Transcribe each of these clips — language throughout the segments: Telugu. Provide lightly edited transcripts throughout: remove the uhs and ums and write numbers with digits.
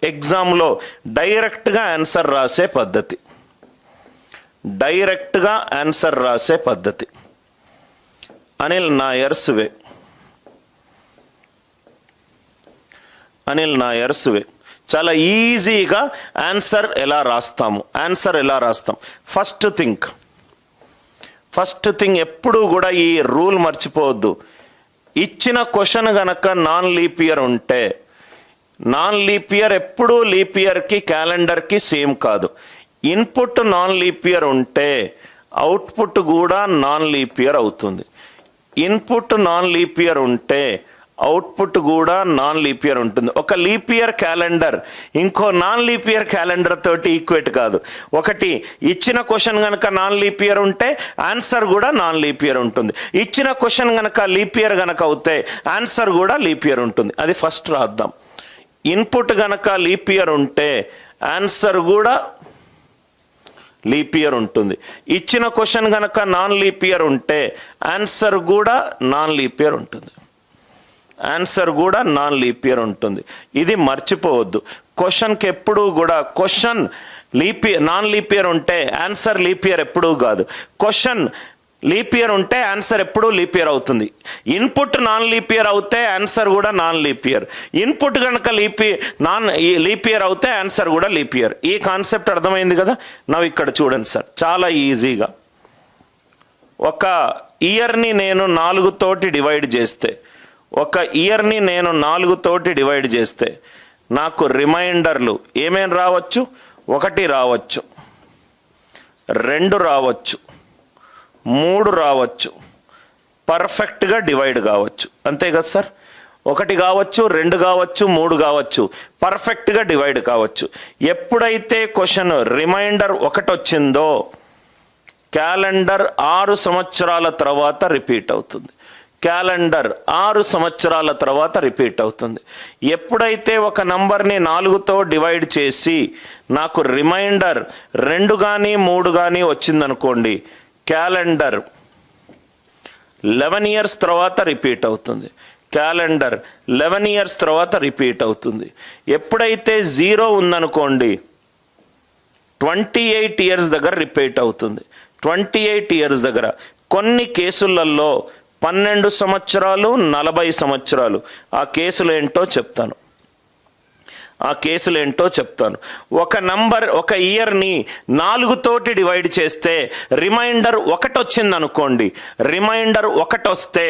ఎగ్జామ్లో డైరెక్ట్గా ఆన్సర్ రాసే పద్ధతి, డైరెక్ట్గా ఆన్సర్ రాసే పద్ధతి. అనిల్ నాయర్స్ వే, అనిల్ నాయర్స్ వే. చాలా ఈజీగా ఆన్సర్ ఎలా రాస్తాము, ఆన్సర్ ఎలా రాస్తాం. ఫస్ట్ థింగ్ ఎప్పుడూ కూడా ఈ రూల్ మర్చిపోవద్దు. ఇచ్చిన క్వశ్చన్ గనక నాన్ లీప్ ఇయర్ ఉంటే, నాన్ లీప్ ఇయర్ ఎప్పుడూ లీప్ ఇయర్కి క్యాలెండర్కి సేమ్ కాదు. ఇన్పుట్ నాన్ లీప్ ఇయర్ ఉంటే అవుట్పుట్ కూడా నాన్ లీప్ ఇయర్ అవుతుంది. ఇన్పుట్ నాన్ లీప్ ఇయర్ ఉంటే అవుట్పుట్ కూడా నాన్ లీప్ ఇయర్ ఉంటుంది. ఒక లీప్ ఇయర్ క్యాలెండర్ ఇంకో నాన్ లీప్ ఇయర్ క్యాలెండర్ తోటి ఈక్వేట్ కాదు. ఒకటి ఇచ్చిన క్వశ్చన్ కనుక నాన్ లీప్ ఇయర్ ఉంటే ఆన్సర్ కూడా నాన్ లీప్ ఇయర్ ఉంటుంది. ఇచ్చిన క్వశ్చన్ కనుక లీప్ ఇయర్ కనుక అవుతే ఆన్సర్ కూడా లీప్ ఇయర్ ఉంటుంది. అది ఫస్ట్ రాద్దాం. ఇన్పుట్ కనుక లీప్ ఇయర్ ఉంటే ఆన్సర్ కూడా లీప్ ఇయర్ ఉంటుంది. ఇచ్చిన క్వశ్చన్ కనుక నాన్ లీప్ ఇయర్ ఉంటే ఆన్సర్ కూడా నాన్ లీప్ ఇయర్ ఉంటుంది. ఆన్సర్ కూడా నాన్ లీప్ ఇయర్ ఉంటుంది. ఇది మర్చిపోవద్దు. క్వశ్చన్కి ఎప్పుడూ కూడా క్వశ్చన్ నాన్ లీప్ ఇయర్ ఉంటే ఆన్సర్ లీప్ ఇయర్ ఎప్పుడూ కాదు. క్వశ్చన్ లీప్ ఇయర్ ఉంటే ఆన్సర్ ఎప్పుడూ లీప్ ఇయర్ అవుతుంది. ఇన్పుట్ నాన్ లీప్ ఇయర్ అవుతే ఆన్సర్ కూడా నాన్ లీప్ ఇయర్. ఇన్పుట్ కనుక నాన్ లీప్ ఇయర్ అవుతే ఆన్సర్ కూడా లీప్ ఇయర్. ఈ కాన్సెప్ట్ అర్థమైంది కదా. నవ్వు ఇక్కడ చూడండి సార్, చాలా ఈజీగా ఒక ఇయర్ని నేను 4 తోటి డివైడ్ చేస్తే, ఒక ఇయర్ని నేను 4 తోటి డివైడ్ చేస్తే నాకు రిమైండర్లు ఏమేమి రావచ్చు? 1 రావచ్చు, 2 రావచ్చు, 3 రావచ్చు, పర్ఫెక్ట్గా డివైడ్ కావచ్చు. అంతే కదా సార్? 1 కావచ్చు, 2 కావచ్చు, 3 కావచ్చు, పర్ఫెక్ట్గా డివైడ్ కావచ్చు. ఎప్పుడైతే క్వశ్చన్ రిమైండర్ 1 వచ్చిందో క్యాలెండర్ 6 సంవత్సరాల తర్వాత రిపీట్ అవుతుంది. క్యాలెండర్ 6 సంవత్సరాల తర్వాత రిపీట్ అవుతుంది. ఎప్పుడైతే ఒక నంబర్ని 4తో డివైడ్ చేసి నాకు రిమైండర్ 2 కానీ 3 కానీ వచ్చిందనుకోండి, క్యాలెండర్ 11 ఇయర్స్ తర్వాత రిపీట్ అవుతుంది. క్యాలెండర్ 11 ఇయర్స్ తర్వాత రిపీట్ అవుతుంది. ఎప్పుడైతే 0 ఉందనుకోండి 28 ఇయర్స్ దగ్గర రిపీట్ అవుతుంది. 28 ఇయర్స్ దగ్గర. కొన్ని కేసులలో 12 సంవత్సరాలు, 40 సంవత్సరాలు. ఆ కేసులు ఏంటో చెప్తాను. ఒక నంబర్, ఒక ఇయర్ని 4 తోటి డివైడ్ చేస్తే రిమైండర్ 1 వచ్చింది అనుకోండి. రిమైండర్ 1 వస్తే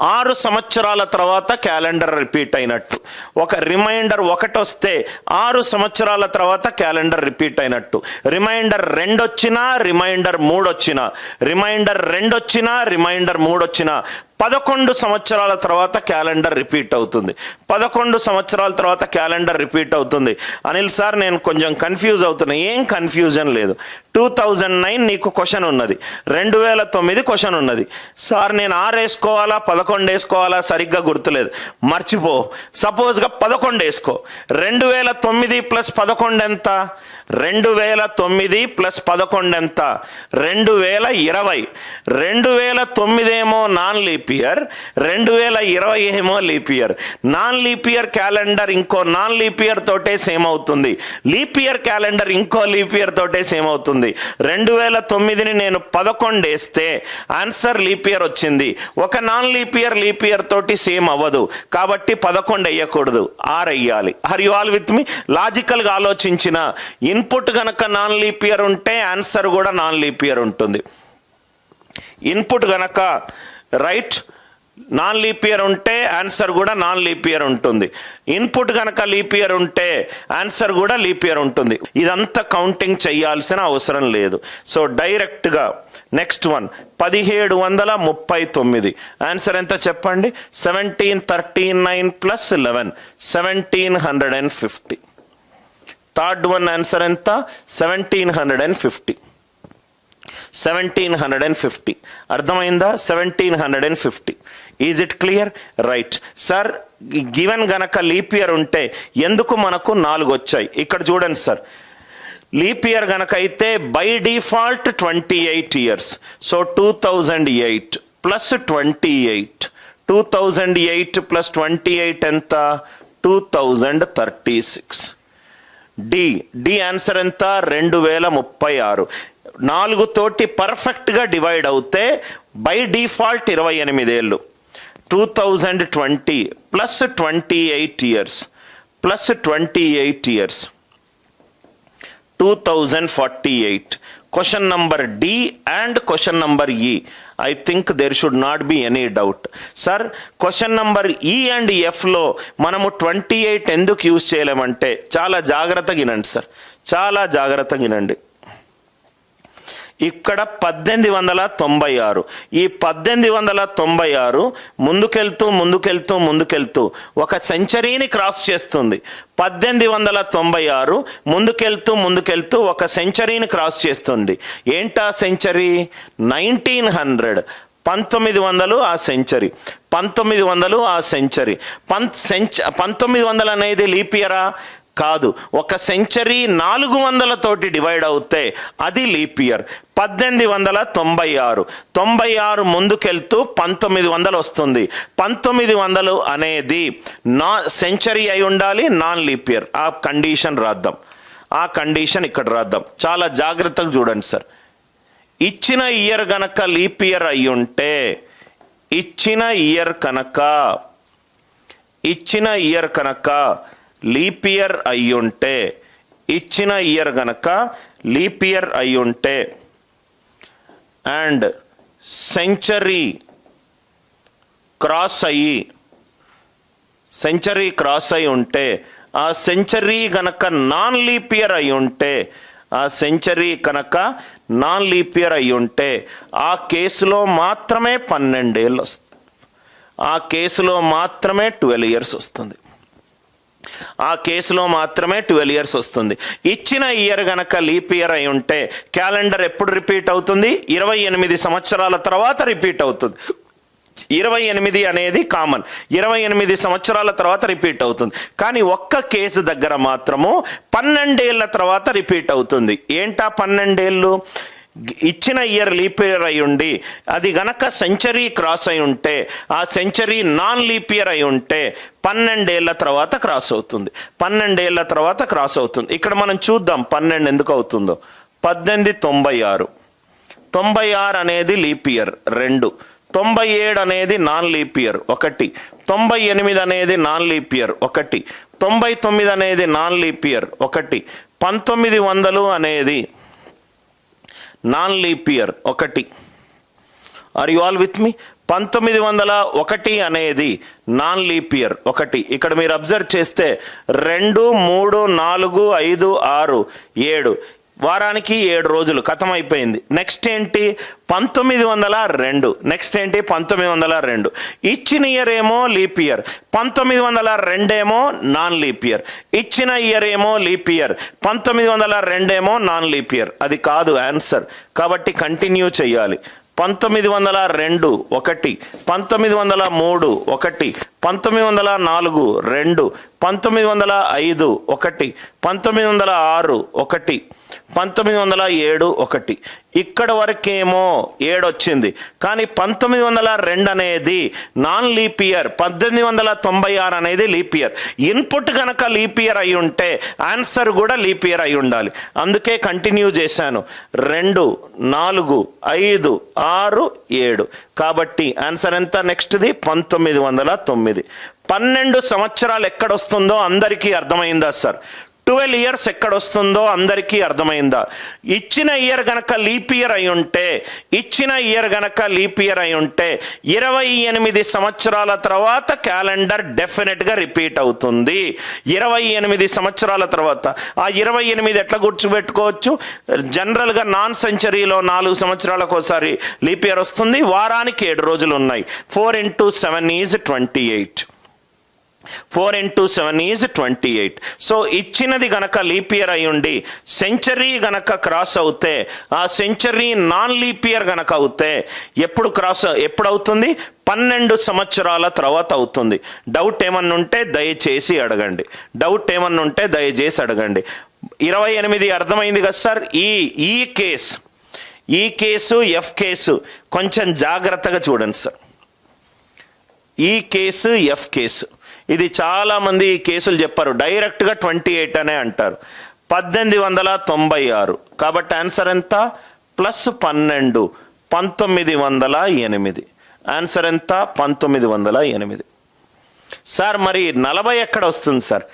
6 సంవత్సరాల తర్వాత క్యాలెండర్ రిపీట్ అయినట్టు. ఒక రిమైండర్ 1 వస్తే 6 సంవత్సరాల తర్వాత క్యాలెండర్ రిపీట్ అయినట్టు. రిమైండర్ 2 వచ్చినా, రిమైండర్ 3 వచ్చినా, రిమైండర్ 2 వచ్చినా, రిమైండర్ 3 వచ్చినా 11 సంవత్సరాల తర్వాత క్యాలెండర్ రిపీట్ అవుతుంది. 11 సంవత్సరాల తర్వాత క్యాలెండర్ రిపీట్ అవుతుంది. అనిల్ సార్ నేను కొంచెం కన్ఫ్యూజ్ అవుతున్నా. ఏం కన్ఫ్యూజన్ లేదు. 2009 నీకు క్వశ్చన్ ఉన్నది, 2009 క్వశ్చన్ ఉన్నది. సార్ నేను 6 వేసుకోవాలా 11 వేసుకోవాలా సరిగ్గా గుర్తులేదు, మర్చిపో. సపోజ్గా 11 వేసుకో. 2009 ప్లస్ 11 ఎంత? 2009 ప్లస్ 11 ఎంత? 2020. 2009 ఏమో నాన్ లీప్ ఇయర్, 2020 ఏమో leap year. Non leap year calendar ఇంకో నాన్ లీప్ ఇయర్ తోటే సేమ్ అవుతుంది. లీప్ ఇయర్ క్యాలెండర్ ఇంకో లీప్ ఇయర్ తోటే సేమ్ అవుతుంది. 2009ని నేను 11 వేస్తే ఆన్సర్ లీప్ ఇయర్ వచ్చింది. ఒక నాన్ లీప్ ఇయర్ తోటి సేమ్ అవ్వదు కాబట్టి 11 వేయకూడదు, 6 వేయాలి. ఆర్ యు ఆల్ విత్ మీ? లాజికల్గా ఆలోచించిన ఇన్పుట్ కనుక నాన్ లీప్ ఇయర్ ఉంటే ఆన్సర్ కూడా నాన్ లీప్ ఇయర్ ఉంటుంది. ఇన్పుట్ కనుక రైట్ నాన్ లీప్ ఇయర్ ఉంటే ఆన్సర్ కూడా నాన్ లీప్ ఇయర్ ఉంటుంది. ఇన్పుట్ కనుక లీప్ ఇయర్ ఉంటే ఆన్సర్ కూడా లీప్ ఇయర్ ఉంటుంది. ఇదంతా కౌంటింగ్ చేయాల్సిన అవసరం లేదు. సో డైరెక్ట్గా నెక్స్ట్ వన్ 1739. ఆన్సర్ ఎంత చెప్పండి? 1739 ప్లస్ 11 1750. థర్డ్ వన్ ఆన్సర్ ఎంత? 1750. 1750. అర్థమైందా? 1750. Is it clear? Right sir. Given గనక లీప్ ఇయర్ ఉంటే ఎందుకు మనకు 4 వచ్చాయి? ఇక్కడ చూడండి సార్. లీప్ ఇయర్ గనక అయితే by default 28 years. So 2008 plus 28. 2008 plus 28 ఎంత? 2036. డి ఆన్సర్ ఎంత? 2036. 4 తోటి పర్ఫెక్ట్గా డివైడ్ అవుతే బై డిఫాల్ట్ 28 ఏళ్ళు. 2020 plus 28 years plus 28 years 2048. Question number D and question number E. I think there should not be any doubt. Sir question number E and ఎఫ్లో మనము 28 ఎందుకు యూజ్ చేయలేమంటే చాలా జాగ్రత్తగా వినండి సార్, చాలా జాగ్రత్తగా వినండి. ఇక్కడ 1896. ఈ 1896 ముందుకెళ్తూ ఒక సెంచరీని క్రాస్ చేస్తుంది. 1896 ముందుకెళ్తూ ఒక సెంచరీని క్రాస్ చేస్తుంది. ఏంటా సెంచరీ? 1900. 1900 ఆ సెంచరీ. 1900 ఆ సెంచరీ. 1900 అనేది లీప్ ఇయరా? కాదు. ఒక సెంచరీ 400 తోటి డివైడ్ అవుతే అది లీప్ ఇయర్. 1896. 96 ముందుకెళ్తూ 1900 వస్తుంది. 1900 అనేది సెంచరీ అయి ఉండాలి, నాన్ లీప్ ఇయర్. ఆ కండిషన్ రాద్దాం, ఆ కండిషన్ ఇక్కడ రాద్దాం. చాలా జాగ్రత్తగా చూడండి సార్. ఇచ్చిన ఇయర్ గనక లీప్ ఇయర్ అయి ఉంటే, ఇచ్చిన ఇయర్ కనుక లీప్ ఇయర్ అయ్యుంటే, ఇచ్చిన ఇయర్ గనక లీప్ ఇయర్ అయ్యుంటే అండ్ సెంచరీ క్రాస్ అయ్యి ఉంటే, ఆ సెంచరీ గనక నాన్ లీప్ ఇయర్ అయి ఉంటే, ఆ సెంచరీ కనుక నాన్ లీప్ ఇయర్ అయి ఉంటే ఆ కేసులో మాత్రమే 12 ఏళ్ళు వస్తుంది. ఆ కేసులో మాత్రమే 12 ఇయర్స్ వస్తుంది. ఆ కేసులో మాత్రమే 12 ఇయర్స్ వస్తుంది. ఇచ్చిన ఇయర్ గనక లీప్ ఇయర్ అయి ఉంటే క్యాలెండర్ ఎప్పుడు రిపీట్ అవుతుంది? 28 సంవత్సరాల తర్వాత రిపీట్ అవుతుంది. 28 అనేది కామన్. 28 సంవత్సరాల తర్వాత రిపీట్ అవుతుంది. కానీ ఒక్క కేసు దగ్గర మాత్రము 12 ఏళ్ల తర్వాత రిపీట్ అవుతుంది. ఏంటా 12 ఏళ్ళు? ఇచ్చిన ఇయర్ లీప్ ఇయర్ అయి ఉండి అది గనక సెంచరీ క్రాస్ అయి ఉంటే, ఆ సెంచరీ నాన్ లీప్ ఇయర్ అయి ఉంటే 12 ఏళ్ల తర్వాత క్రాస్ అవుతుంది. 12 ఏళ్ల తర్వాత క్రాస్ అవుతుంది. ఇక్కడ మనం చూద్దాం 12 ఎందుకు అవుతుందో. 1896. 96 అనేది లీప్ ఇయర్ 2. 97 అనేది నాన్ లీప్ ఇయర్ 1. 98 అనేది నాన్ లీప్ ఇయర్ 1. 99 అనేది నాన్ లీప్ ఇయర్ 1. 1900 అనేది non leap year 1. Are you all with me? 1901 అనేది నాన్ లీప్ ఇయర్ 1. ఇక్కడ మీరు అబ్జర్వ్ చేస్తే 2, 3, 4, 5, 6, 7 వారానికి 7 రోజులు ఖతం అయిపోయింది. నెక్స్ట్ ఏంటి? 1902. నెక్స్ట్ ఏంటి? 1902. ఇచ్చిన ఇయర్ ఏమో లీప్ ఇయర్, 1902 ఏమో నాన్ లీప్ ఇయర్. ఇచ్చిన ఇయర్ ఏమో లీప్ ఇయర్, 1902 ఏమో నాన్ లీప్ ఇయర్. అది కాదు ఆన్సర్. కాబట్టి కంటిన్యూ చేయాలి. 1902 1, 1903 1, 1904 2, 1905 1, 1906 1, 1907 1. ఇక్కడ వరకేమో 7 వచ్చింది. కానీ 1902 అనేది నాన్ లీప్ ఇయర్, 1896 అనేది లీప్ ఇయర్. ఇన్పుట్ కనుక లీప్ ఇయర్ అయి ఉంటే ఆన్సర్ కూడా లీప్ ఇయర్ అయి ఉండాలి. అందుకే కంటిన్యూ చేశాను. 2, 4, 5, 6, 7. కాబట్టి ఆన్సర్ ఎంత? నెక్స్ట్ది 1909. 12 సంవత్సరాలు ఎక్కడొస్తుందో అందరికీ అర్థమైందా సార్? 12 ఇయర్స్ ఎక్కడొస్తుందో అందరికీ అర్థమైందా? ఇచ్చిన ఇయర్ గనక లీప్ ఇయర్ అయి ఉంటే, 28 సంవత్సరాల తర్వాత క్యాలెండర్ డెఫినెట్గా రిపీట్ అవుతుంది. 28 సంవత్సరాల తర్వాత. ఆ 28 ఎట్లా గుర్తుపెట్టుకోవచ్చు? జనరల్గా నాన్ సెంచరీలో 4 సంవత్సరాలకు ఒకసారి లీప్ ఇయర్ వస్తుంది. వారానికి 7 రోజులు ఉన్నాయి. 4 × 7 ఈజ్ 28. 4 × 7 ఈజ్ 28. సో ఇచ్చినది గనక లీప్ ఇయర్ అయి ఉండి సెంచరీ గనక క్రాస్ అవుతే, ఆ సెంచరీ నాన్ లీప్ ఇయర్ గనక అవుతే ఎప్పుడు అవుతుంది? 12 సంవత్సరాల తర్వాత అవుతుంది. డౌట్ ఏమన్నా ఉంటే దయచేసి అడగండి. 28 అర్థమైంది కదా సార్? ఈ కేసు ఎఫ్ కేసు కొంచెం జాగ్రత్తగా చూడండి సార్. ఈ కేసు ఎఫ్ కేసు ఇది చాలామంది ఈ కేసులు చెప్పారు. డైరెక్ట్గా 28 అనే అంటారు. 1896. కాబట్టి ఆన్సర్ ఎంత? ప్లస్ 12, 1908. ఆన్సర్ ఎంత? 1908. సార్ మరి 40 ఎక్కడ వస్తుంది సార్?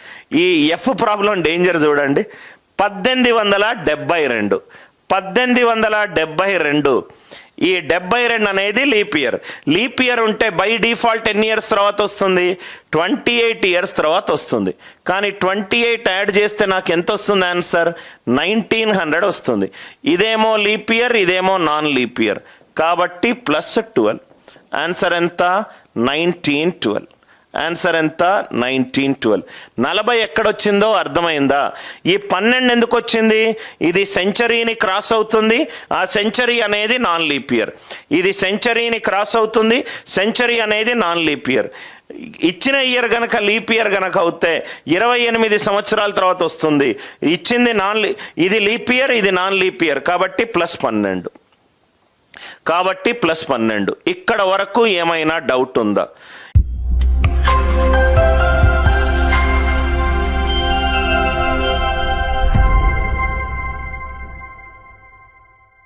ఈ ఎఫ్ ప్రాబ్లం డేంజర్ చూడండి. 1872. 1872. ఈ 72 అనేది లీప్ ఇయర్. లీప్ ఇయర్ ఉంటే బై డిఫాల్ట్ ఎన్ని ఇయర్స్ తర్వాత వస్తుంది? 28 ఇయర్స్ తర్వాత వస్తుంది. కానీ 28 యాడ్ చేస్తే నాకు ఎంత వస్తుంది ఆన్సర్? 1900 వస్తుంది. ఇదేమో లీప్ ఇయర్, ఇదేమో నాన్ లీప్ ఇయర్. కాబట్టి ప్లస్ 12. ఆన్సర్ ఎంత? 1912. ఆన్సర్ ఎంత? 1912. 40 ఎక్కడొచ్చిందో అర్థమైందా? ఈ 12 ఎందుకు వచ్చింది? ఇది సెంచరీని క్రాస్ అవుతుంది. ఆ సెంచరీ అనేది నాన్ లీప్ ఇయర్. ఇది సెంచరీని క్రాస్ అవుతుంది. సెంచరీ అనేది నాన్ లీప్ ఇయర్. ఇచ్చిన ఇయర్ గనక లీప్ ఇయర్ గనక అవుతే 28 సంవత్సరాల తర్వాత వస్తుంది. ఇచ్చింది ఇది లీప్ ఇయర్, ఇది నాన్ లీప్ ఇయర్. కాబట్టి ప్లస్ 12. కాబట్టి ప్లస్ 12. ఇక్కడ వరకు ఏమైనా డౌట్ ఉందా?